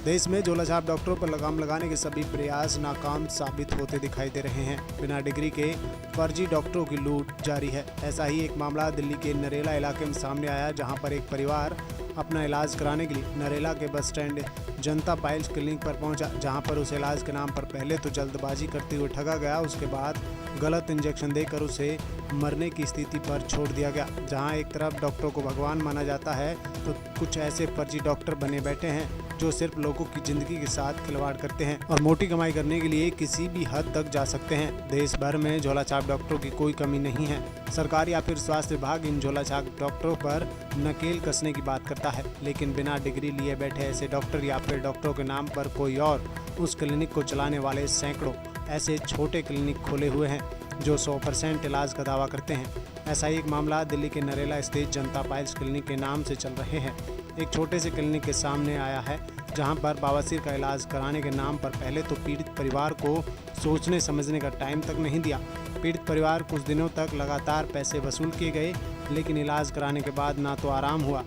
देश में झोलाछाप डॉक्टरों पर लगाम लगाने के सभी प्रयास नाकाम साबित होते दिखाई दे रहे हैं। बिना डिग्री के फर्जी डॉक्टरों की लूट जारी है। ऐसा ही एक मामला दिल्ली के नरेला इलाके में सामने आया, जहां पर एक परिवार अपना इलाज कराने के लिए नरेला के बस स्टैंड जनता पाइल्स क्लिनिक पर पहुंचा, जहां पर उसे इलाज के नाम पर पहले तो जल्दबाजी करते हुए ठगा गया, उसके बाद गलत इंजेक्शन देकर उसे मरने की स्थिति पर छोड़ दिया गया। जहां एक तरफ डॉक्टरों को भगवान माना जाता है, तो कुछ ऐसे फर्जी डॉक्टर बने बैठे हैं जो सिर्फ लोगों की जिंदगी के साथ खिलवाड़ करते हैं और मोटी कमाई करने के लिए किसी भी हद तक जा सकते हैं। देश भर में झोलाछाप डॉक्टरों की कोई कमी नहीं है। सरकार या फिर स्वास्थ्य विभाग इन झोलाछाप डॉक्टरों पर नकेल कसने की बात करता है, लेकिन बिना डिग्री लिए बैठे ऐसे डॉक्टर या फिर डॉक्टरों के नाम पर कोई और उस क्लिनिक को चलाने वाले सैकड़ों ऐसे छोटे क्लिनिक खोले हुए हैं जो 100% इलाज का दावा करते हैं। ऐसा ही एक मामला दिल्ली के नरेला स्थित जनता पाइल्स क्लिनिक के नाम से चल रहे हैं। एक छोटे से क्लिनिक के सामने आया है, जहां पर बवासीर का इलाज कराने के नाम पर पहले तो पीड़ित परिवार को सोचने समझने का टाइम तक नहीं दिया। पीड़ित परिवार कुछ दिनों तक लगातार पैसे वसूल किए गए, लेकिन इलाज कराने के बाद ना तो आराम हुआ,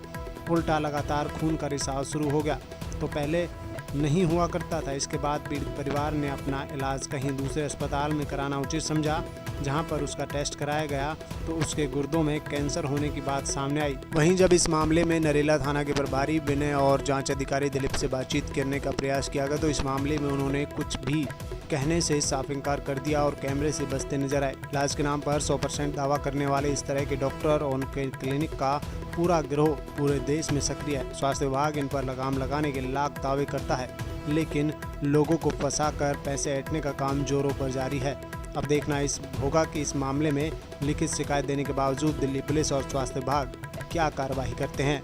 उल्टा लगातार खून का रिसाव शुरू हो गया। तो पहले नहीं हुआ करता था, इसके बाद पीड़ित परिवार ने अपना इलाज कहीं दूसरे अस्पताल में कराना उचित समझा, जहां पर उसका टेस्ट कराया गया तो उसके गुर्दों में कैंसर होने की बात सामने आई। वहीं जब इस मामले में नरेला थाना के प्रभारी विनय और जांच अधिकारी दिलीप से बातचीत करने का प्रयास किया गया, तो इस मामले में उन्होंने कुछ भी कहने से साफ इनकार कर दिया और कैमरे से बचते नजर आए। इलाज के नाम पर 100% दावा करने वाले इस तरह के डॉक्टर और उनके क्लिनिक का पूरा गिरोह पूरे देश में सक्रिय है। स्वास्थ्य विभाग इन पर लगाम लगाने के लाख दावे करता है, लेकिन लोगों को फंसाकर पैसे ऐंठने का काम जोरों पर जारी है। अब देखना इस होगा कि इस मामले में लिखित शिकायत देने के बावजूद दिल्ली पुलिस और स्वास्थ्य विभाग क्या कार्रवाई करते हैं।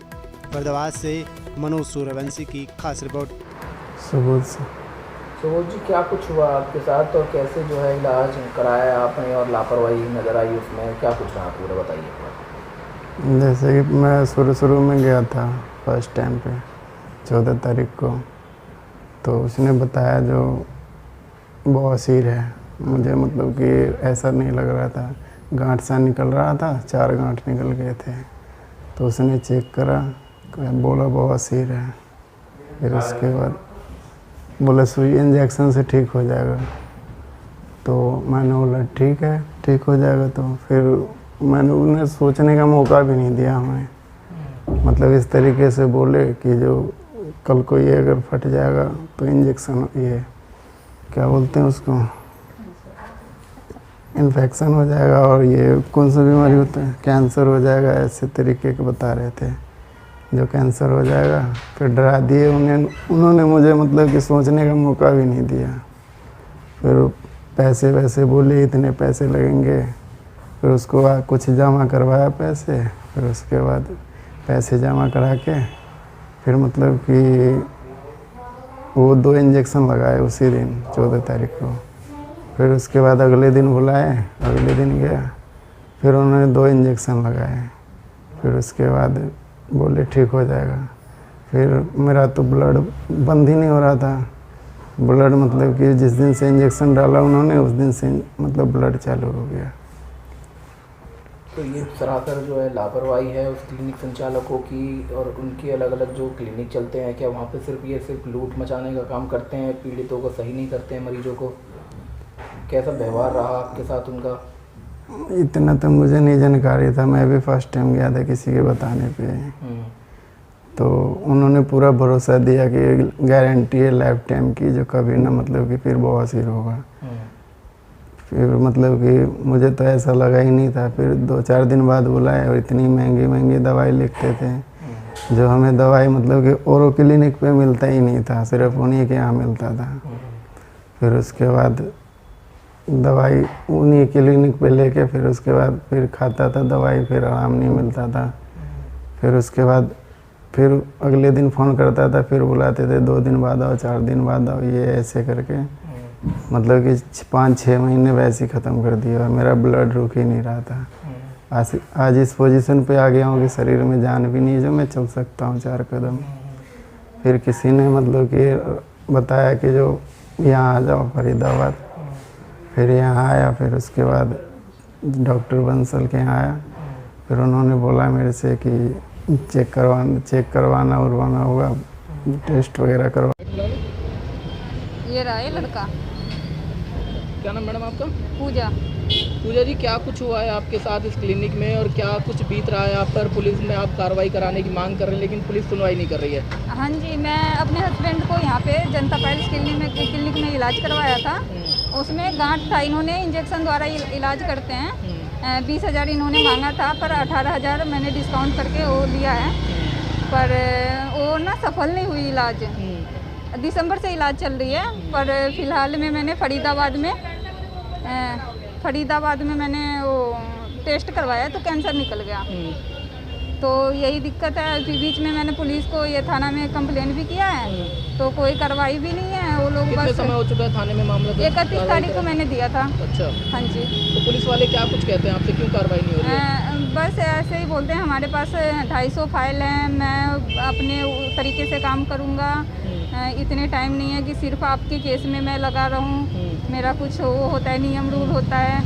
फरीदाबाद से मनोज सूर्यवंशी की खास रिपोर्ट। सुबोध जी, क्या कुछ हुआ आपके साथ और कैसे जो है इलाज कराया आपने और लापरवाही नज़र आई उसमें, क्या कुछ रहा पूरा बताइए। जैसे कि मैं शुरू में गया था फर्स्ट टाइम पे 14 तारीख को, तो उसने बताया जो बवासीर है। मुझे मतलब कि ऐसा नहीं लग रहा था, गांठ सा निकल रहा था, 4 गांठ निकल गए थे। तो उसने चेक करा, बोला बवासीर है। फिर उसके बाद बोला सुई इंजेक्शन से ठीक हो जाएगा। तो मैंने बोला ठीक है, ठीक हो जाएगा। तो फिर मैंने उन्हें सोचने का मौका भी नहीं दिया हमें, मतलब इस तरीके से बोले कि जो कल को ये अगर फट जाएगा तो इंजेक्शन, ये क्या बोलते हैं उसको, इन्फेक्शन हो जाएगा और ये कौन सा बीमारी होता है, कैंसर हो जाएगा, ऐसे तरीके के बता रहे थे जो कैंसर हो जाएगा। फिर डरा दिए उन्होंने मुझे, मतलब कि सोचने का मौका भी नहीं दिया। फिर पैसे वैसे बोले इतने पैसे लगेंगे, फिर उसको कुछ जमा करवाया पैसे। फिर उसके बाद पैसे जमा करा के फिर मतलब कि वो 2 इंजेक्शन लगाए उसी दिन 14 तारीख को। फिर उसके बाद अगले दिन बुलाए, अगले दिन गया, फिर उन्होंने 2 इंजेक्शन लगाए। फिर उसके बाद बोले ठीक हो जाएगा। फिर मेरा तो ब्लड बंद ही नहीं हो रहा था। ब्लड मतलब कि जिस दिन से इंजेक्शन डाला उन्होंने, उस दिन से मतलब ब्लड चालू हो गया। तो ये सरासर जो है लापरवाही है उस क्लिनिक संचालकों की, और उनके अलग अलग जो क्लिनिक चलते हैं, क्या वहाँ पे सिर्फ लूट मचाने का काम करते हैं, पीड़ितों को सही नहीं करते हैं, मरीजों को? कैसा व्यवहार रहा आपके साथ उनका? इतना तो मुझे नहीं जानकारी था, मैं भी फर्स्ट टाइम गया था किसी के बताने पे। तो उन्होंने पूरा भरोसा दिया कि गारंटी है लाइफ टाइम की, जो कभी ना मतलब कि फिर बवासीर होगा। फिर मतलब कि मुझे तो ऐसा लगा ही नहीं था। फिर 2-4 दिन बाद बुलाए और इतनी महंगी दवाई लिखते थे, जो हमें दवाई मतलब कि औरों क्लिनिक पे मिलता ही नहीं था, सिर्फ उन्हीं के यहाँ मिलता था। फिर उसके बाद दवाई उन्हीं क्लिनिक पे लेके फिर उसके बाद फिर खाता था दवाई, फिर आराम नहीं मिलता था। फिर उसके बाद फिर अगले दिन फ़ोन करता था, फिर बुलाते थे 2 दिन बाद आओ, 4 दिन बाद आओ, ये ऐसे करके मतलब कि 5-6 महीने वैसे ही ख़त्म कर दिया और मेरा ब्लड रुक ही नहीं रहा था। आज इस पोजीशन पे आ गया हूँ कि शरीर में जान भी नहीं, जो मैं चल सकता हूँ 4 कदम। फिर किसी ने मतलब कि बताया कि जो यहाँ आ जाओ फरीदाबाद। फिर यहाँ आया, फिर उसके बाद डॉक्टर बंसल के यहाँ आया। फिर उन्होंने बोला मेरे से कि चेक करवाना उरवाना होगा, टेस्ट वगैरह करवा। ये रहा है लड़का। क्या नाम मैडम आपका? पूजा। पूजा जी, क्या कुछ हुआ है आपके साथ इस क्लिनिक में और क्या कुछ बीत रहा है आप पर? पुलिस में आप कार्रवाई कराने की मांग कर रहे हैं लेकिन पुलिस सुनवाई नहीं कर रही है। हाँ जी, मैं अपने हस्बैंड को यहाँ पे जनता पैलेस क्लिनिक में इलाज करवाया था। उसमें गांठ था, इन्होंने इंजेक्शन द्वारा इलाज करते हैं। 20,000 इन्होंने मांगा था, पर 18,000 मैंने डिस्काउंट करके वो लिया है, पर वो ना सफल नहीं हुई इलाज। दिसंबर से इलाज चल रही है, पर फिलहाल में मैंने फरीदाबाद में मैंने वो टेस्ट करवाया तो कैंसर निकल गया। तो यही दिक्कत है। फिर बीच में मैंने पुलिस को ये थाना में कंप्लेन भी किया है, तो कोई कार्रवाई भी नहीं है। वो लोग कितने बस समय हो चुका है थाने में मामला? 31 तारीख को मैंने दिया था। अच्छा, हाँ जी। तो पुलिस वाले क्या कुछ कहते हैं आपसे, क्यों कार्रवाई नहीं हो रही है? बस ऐसे ही बोलते हैं, हमारे पास 250 फाइल हैं, मैं अपने तरीके से काम करूँगा, इतने टाइम नहीं है कि सिर्फ आपके केस में मैं लगा रहूँ, मेरा कुछ वो होता है, नियम रूल होता है,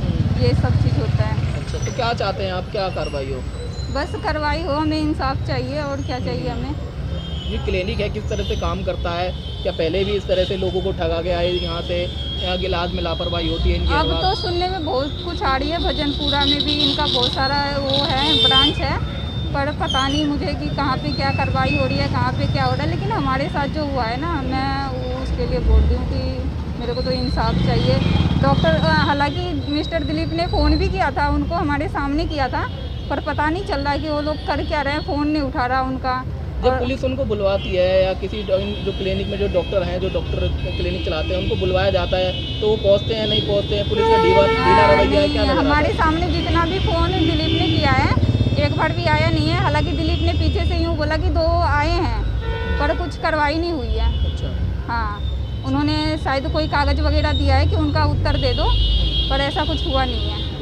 ये सब चीज़ होता है। अच्छा, तो क्या चाहते हैं आप, क्या कार्रवाई हो? बस कार्रवाई हो, हमें इंसाफ चाहिए, और क्या चाहिए हमें। ये क्लिनिक है, किस तरह से काम करता है? क्या पहले भी इस तरह से लोगों को ठगा गया है यहाँ से? यहाँ इलाज में लापरवाही होती है इनकी? अब तो सुनने में बहुत कुछ आ रही है, भजनपुरा में भी इनका बहुत सारा वो है, ब्रांच है, पर पता नहीं मुझे कि कहाँ पे क्या कार्रवाई हो रही है, कहाँ पे क्या हो रहा है। लेकिन हमारे साथ जो हुआ है ना, मैं उसके लिए बोल रही हूँ कि मेरे को तो इंसाफ चाहिए। डॉक्टर, हालांकि मिस्टर दिलीप ने फ़ोन भी किया था उनको, हमारे सामने किया था, पर पता नहीं चल रहा कि वो लोग कर क्या रहे हैं, फ़ोन नहीं उठा रहा उनका। जब पुलिस उनको बुलवाती है या किसी जो क्लिनिक में जो डॉक्टर हैं, जो डॉक्टर क्लिनिक चलाते हैं, उनको बुलवाया जाता है, तो वो पहुँचते हैं नहीं पहुँचते हैं? पुलिस का ढीला रवैया है, क्या नजर आता है? हमारे सामने जितना भी फ़ोन दिलीप ने किया है, एक बार भी आया नहीं है। हालांकि दिलीप ने पीछे से यूँ बोला कि 2 आए हैं, पर कुछ कार्रवाई नहीं हुई है। अच्छा। हाँ, उन्होंने शायद कोई कागज़ वगैरह दिया है कि उनका उत्तर दे दो, पर ऐसा कुछ हुआ नहीं है।